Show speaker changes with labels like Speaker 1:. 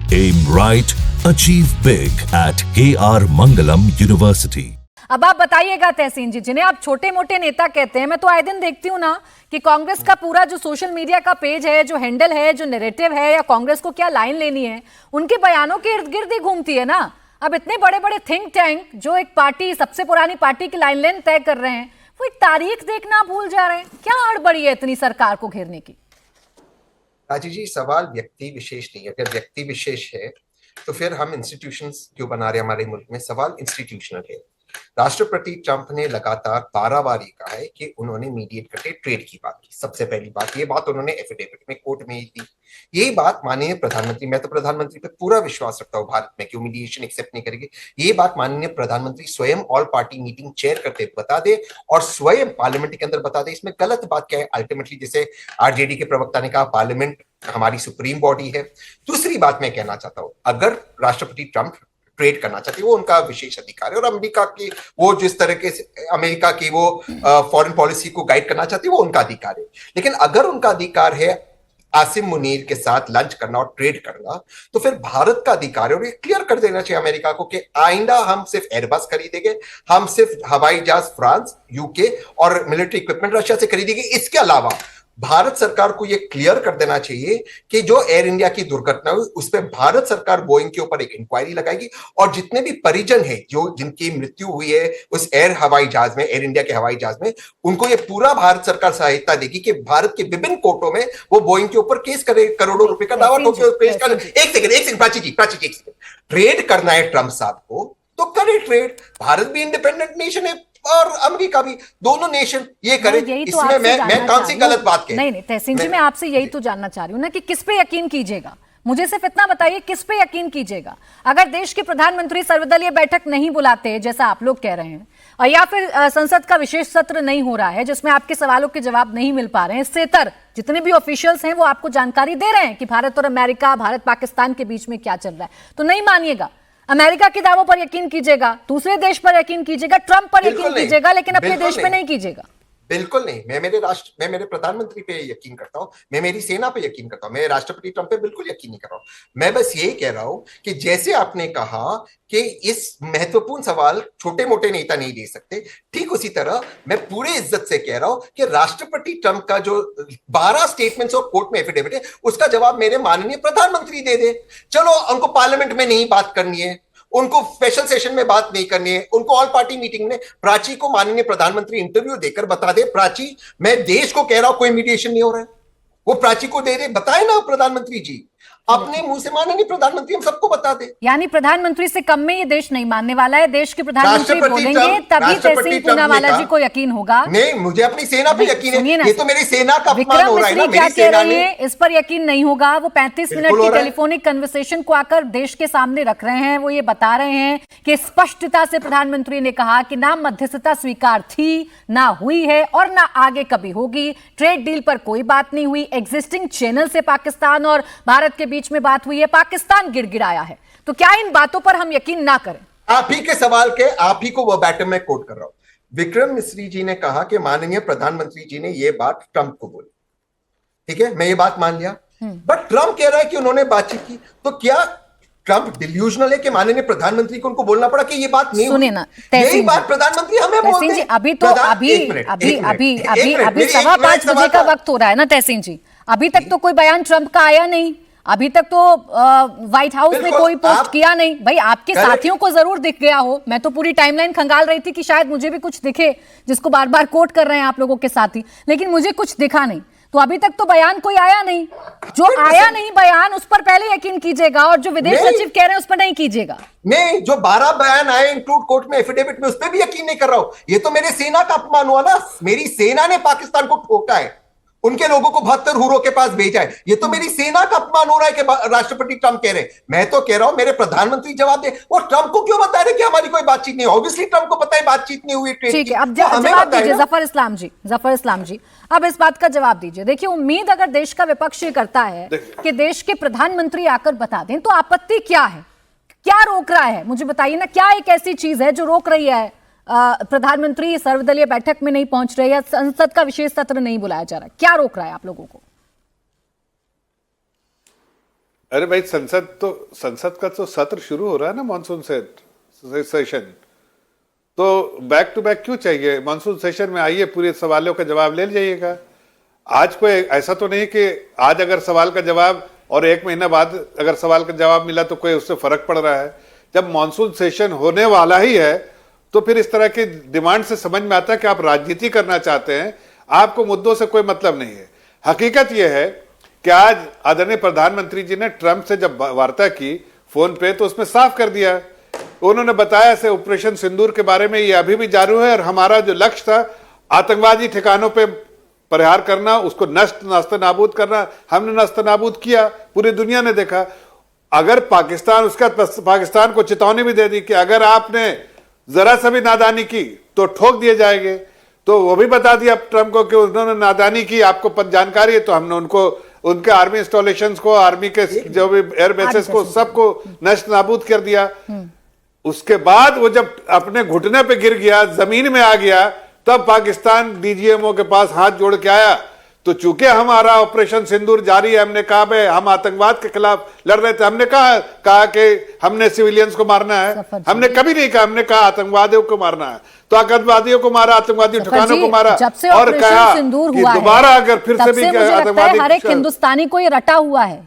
Speaker 1: Aim right, achieve big at KR Mangalam University.
Speaker 2: अब आप बताइएगा तहसीन जी, जिन्हें आप छोटे मोटे नेता कहते हैं, मैं तो आए दिन देखती हूँ ना कि कांग्रेस का पूरा जो सोशल मीडिया का पेज है, जो हैंडल है, जो नैरेटिव है, या कांग्रेस को क्या लाइन लेनी है, उनके बयानों के इर्द गिर्द ही घूमती है ना। अब इतने बड़े बड़े थिंक टैंक जो एक पार्टी, सबसे पुरानी पार्टी की लाइन लेन तय कर रहे हैं, वो एक तारीख देखना भूल जा रहे हैं। क्या हड़बड़ी है इतनी सरकार को घेरने की?
Speaker 3: राजीव जी, सवाल व्यक्ति विशेष नहीं है। अगर व्यक्ति विशेष है तो फिर हम इंस्टीट्यूशंस क्यों बना रहे हैं हमारे मुल्क में? सवाल इंस्टीट्यूशनल है। राष्ट्रपति ट्रंप ने लगातार 12 बार ये कहा है कि उन्होंने मीडिएट करके ट्रेड की बात की। सबसे पहली बात, ये बात उन्होंने एफिडेविट में कोर्ट में ही दी। यही बात माननीय प्रधानमंत्री, मैं तो प्रधानमंत्री पे पूरा विश्वास रखता हूँ भारत में कि वो मीडिएशन एक्सेप्ट नहीं करेंगे। ये बात माननीय प्रधानमंत्री स्वयं ऑल पार्टी मीटिंग चेयर करते बता दे और स्वयं पार्लियामेंट के अंदर बता दे। इसमें गलत बात क्या है? अल्टीमेटली जैसे आरजेडी के प्रवक्ता ने कहा, पार्लियामेंट हमारी सुप्रीम बॉडी है। दूसरी बात मैं कहना चाहता हूं, अगर राष्ट्रपति ट्रंप ट्रेड करना चाहते हैं, वो उनका विशेष अधिकार है, और अमेरिका की वो जिस तरीके से अमेरिका की वो फॉरेन पॉलिसी को गाइड करना चाहती है, वो उनका अधिकार है। लेकिन अगर उनका अधिकार है आसिम मुनीर के साथ लंच करना और ट्रेड करना, तो फिर भारत का अधिकार है और ये क्लियर कर देना चाहिए अमेरिका को कि आइंदा हम सिर्फ एयरबस खरीदेंगे, हम सिर्फ हवाई जहाज फ्रांस, यूके और मिलिट्री इक्विपमेंट रशिया से खरीदेंगे। इसके अलावा भारत सरकार को यह क्लियर कर देना चाहिए कि जो एयर इंडिया की दुर्घटना हुई उस पर भारत सरकार बोइंग के ऊपर एक इंक्वायरी लगाएगी, और जितने भी परिजन हैं जो जिनकी मृत्यु हुई है उस हवाई जहाज में, एयर इंडिया के हवाई जहाज में, उनको ये पूरा भारत सरकार सहायता देगी कि भारत के विभिन्न कोर्टों में वो बोइंग के ऊपर केस करे, करोड़ों रुपए का दावा पेश करे। एक सेकंड प्राची जी, एक सेकंड। ट्रेड करना है ट्रंप साहब को तो करे ट्रेड। भारत भी इंडिपेंडेंट नेशन है और अमेरिका भी, दोनों नेशन ये करे। इसमें मैं कौन सी गलत बात कह?
Speaker 2: नहीं तहसीन जी, मैं आपसे यही तो जानना चाह रही हूँ ना कि किस पे यकीन कीजिएगा। मुझे सिर्फ इतना बताइए, किस पे यकीन कीजिएगा? अगर देश के प्रधानमंत्री सर्वदलीय बैठक नहीं बुलाते जैसा आप लोग कह रहे हैं, और या फिर संसद का विशेष सत्र नहीं हो रहा है जिसमें आपके सवालों के जवाब नहीं मिल पा रहे हैं, इससे जितने भी ऑफिशियल्स हैं वो आपको जानकारी दे रहे हैं कि भारत और अमेरिका, भारत पाकिस्तान के बीच में क्या चल रहा है, तो नहीं मानिएगा। अमेरिका के दावों पर यकीन कीजिएगा, दूसरे देश पर यकीन कीजिएगा, ट्रंप पर यकीन कीजिएगा, लेकिन अपने देश पे नहीं कीजिएगा।
Speaker 3: बिल्कुल नहीं। मैं मेरे प्रधानमंत्री पे यकीन करता हूं, मैं मेरी सेना पे यकीन करता हूं, मैं राष्ट्रपति ट्रंप पे बिल्कुल यकीन नहीं कर रहा हूं। मैं बस यही कह रहा हूं कि जैसे आपने कहा कि इस महत्वपूर्ण सवाल छोटे मोटे नेता नहीं दे सकते, ठीक उसी तरह मैं पूरे इज्जत से कह रहा हूं कि राष्ट्रपति ट्रंप का जो 12 स्टेटमेंट्स और कोर्ट में एफिडेविट है, उसका जवाब मेरे माननीय प्रधानमंत्री दे दे। चलो, उनको पार्लियामेंट में नहीं बात करनी है, उनको स्पेशल सेशन में बात नहीं करनी है, उनको ऑल पार्टी मीटिंग में प्राची को माननीय प्रधानमंत्री इंटरव्यू देकर बता दे, प्राची मैं देश को कह रहा हूं कोई मीडिएशन नहीं हो रहा है, वो प्राची को दे दे, बताए ना प्रधानमंत्री जी अपने मुंह से। माननीय प्रधानमंत्री हम सबको बता दे।
Speaker 2: यानी प्रधानमंत्री से कम में ये देश नहीं मानने वाला है। देश के प्रधानमंत्री बोलेंगे तभी तहसीन पूनावाला जी को यकीन होगा।
Speaker 3: नहीं, मुझे अपनी सेना पे यकीन है। ये तो मेरी सेना का अपमान हो रहा है ना।
Speaker 2: क्या कह रही है, इस पर यकीन नहीं होगा। वो 35 मिनट की टेलीफोनिक कन्वर्सेशन को आकर देश के सामने रख रहे हैं। वो ये बता रहे हैं कि स्पष्टता से प्रधानमंत्री ने कहा कि ना मध्यस्थता स्वीकार थी, ना हुई है और ना आगे कभी होगी। ट्रेड डील पर कोई बात नहीं हुई। एग्जिस्टिंग चैनल से पाकिस्तान और भारत के बीच में बात हुई है, पाकिस्तान गिड़गिड़ाया है। तो क्या इन बातों पर हम यकीन ना करें?
Speaker 3: आप ही के सवाल के आप ही को वो बैटर में कोट कर रहा हूं। विक्रम मिस्री जी ने कहा कि माननीय प्रधानमंत्री जी ने ये बात ट्रंप को बोली। ठीक है, मैं ये बात मान लिया, बट ट्रंप कह रहा है कि उन्होंने बातचीत की। तो क्या ट्रंप डिल्यूजनल है कि माननीय प्रधानमंत्री को उनको बोलना पड़ा कि ये बात नहीं
Speaker 2: सुने ना,
Speaker 3: यही बात प्रधानमंत्री हमें बोलते हैं।
Speaker 2: अभी 5:15 बजे का वक्त हो रहा है ना तहसीन जी, अभी तक तो कोई बयान ट्रंप का आया नहीं। अभी तक तो व्हाइट हाउस ने कोई पोस्ट किया नहीं। भाई आपके साथियों को जरूर दिख गया हो। मैं तो पूरी टाइमलाइन खंगाल रही थी कि शायद मुझे भी कुछ दिखे, जिसको बार बार कोट कर रहे हैं आप लोगों के साथी, लेकिन मुझे कुछ दिखा नहीं। तो अभी तक तो बयान कोई आया नहीं। जो आया नहीं बयान, उस पर पहले यकीन कीजिएगा, और जो विदेश सचिव कह रहे हैं उस पर नहीं कीजिएगा।
Speaker 3: नहीं, जो 12 बयान आए इंक्लूड कोर्ट में एफिडेविट में, उस पर भी यकीन नहीं कर रहा हूं। ये तो मेरे सेना का अपमान हुआ ना। मेरी सेना ने पाकिस्तान को ठोका है, उनके लोगों को 72 हुरों के पास भेजा है। ये तो मेरी सेना का अपमान हो रहा है कि राष्ट्रपति ट्रंप कह रहे हैं। मैं तो कह रहा हूं मेरे प्रधानमंत्री जवाब दे। वो ट्रंप को क्यों बता रहे कि हमारी कोई बातचीत नहीं? ऑब्वियसली ट्रंप को पता है बातचीत नहीं हुई।
Speaker 2: ठीक है, अब जवाब दीजिए जफर इस्लाम जी, अब इस बात का जवाब दीजिए। देखिए, उम्मीद अगर देश का विपक्ष ये करता है कि देश के प्रधानमंत्री आकर बता दें, तो आपत्ति क्या है? क्या रोक रहा है? मुझे बताइए ना, क्या एक ऐसी चीज है जो रोक रही है प्रधानमंत्री सर्वदलीय बैठक में नहीं पहुंच रहे या संसद का विशेष सत्र नहीं बुलाया जा रहा? क्या रोक रहा है आप लोगों को?
Speaker 4: अरे भाई, संसद का तो सत्र शुरू हो रहा है ना, मानसून सेशन। तो बैक टू बैक क्यों चाहिए? मानसून सेशन में आइए, पूरे सवालों का जवाब ले जाइएगा। आज कोई ऐसा तो नहीं कि आज अगर सवाल का जवाब और 1 महीना बाद अगर सवाल का जवाब मिला तो कोई उससे फर्क पड़ रहा है। जब मानसून सेशन होने वाला ही है तो फिर इस तरह की डिमांड से समझ में आता है कि आप राजनीति करना चाहते हैं, आपको मुद्दों से कोई मतलब नहीं है। हकीकत यह है कि आज आदरणीय प्रधानमंत्री जी ने ट्रंप से जब वार्ता की फोन पे, तो उसमें साफ कर दिया, उन्होंने बताया से ऑपरेशन सिंदूर के बारे में, ये अभी भी जारी है और हमारा जो लक्ष्य था आतंकवादी ठिकानों पे प्रहार करना, उसको नष्ट नाबूद करना, हमने नष्ट नाबूद किया, पूरी दुनिया ने देखा। अगर पाकिस्तान को चेतावनी भी दे दी कि अगर आपने जरा सा भी नादानी की तो ठोक दिए जाएंगे, तो वो भी बता दिया ट्रंप को कि उन्होंने नादानी की, आपको जानकारी है। तो हमने उनको, उनके आर्मी इंस्टॉलेशंस को, आर्मी के जो भी एयर बेसेस को, सबको नष्ट नाबूद कर दिया। उसके बाद वो जब अपने घुटने पे गिर गया, जमीन में आ गया, तब पाकिस्तान डीजीएमओ के पास हाथ जोड़ के आया। तो चूंकि हमारा ऑपरेशन सिंदूर जारी है, हमने कहा भाई हम आतंकवाद के खिलाफ लड़ रहे थे, हमने कहा कि हमने सिविलियंस को मारना है, हमने कभी नहीं कहा, हमने कहा आतंकवादियों को मारना है। तो आतंकवादियों को मारा, आतंकवादी ठिकानों को मारा, और कहा कि दोबारा अगर फिर से भी
Speaker 2: हर एक हिंदुस्तानी को ये रटा हुआ है कि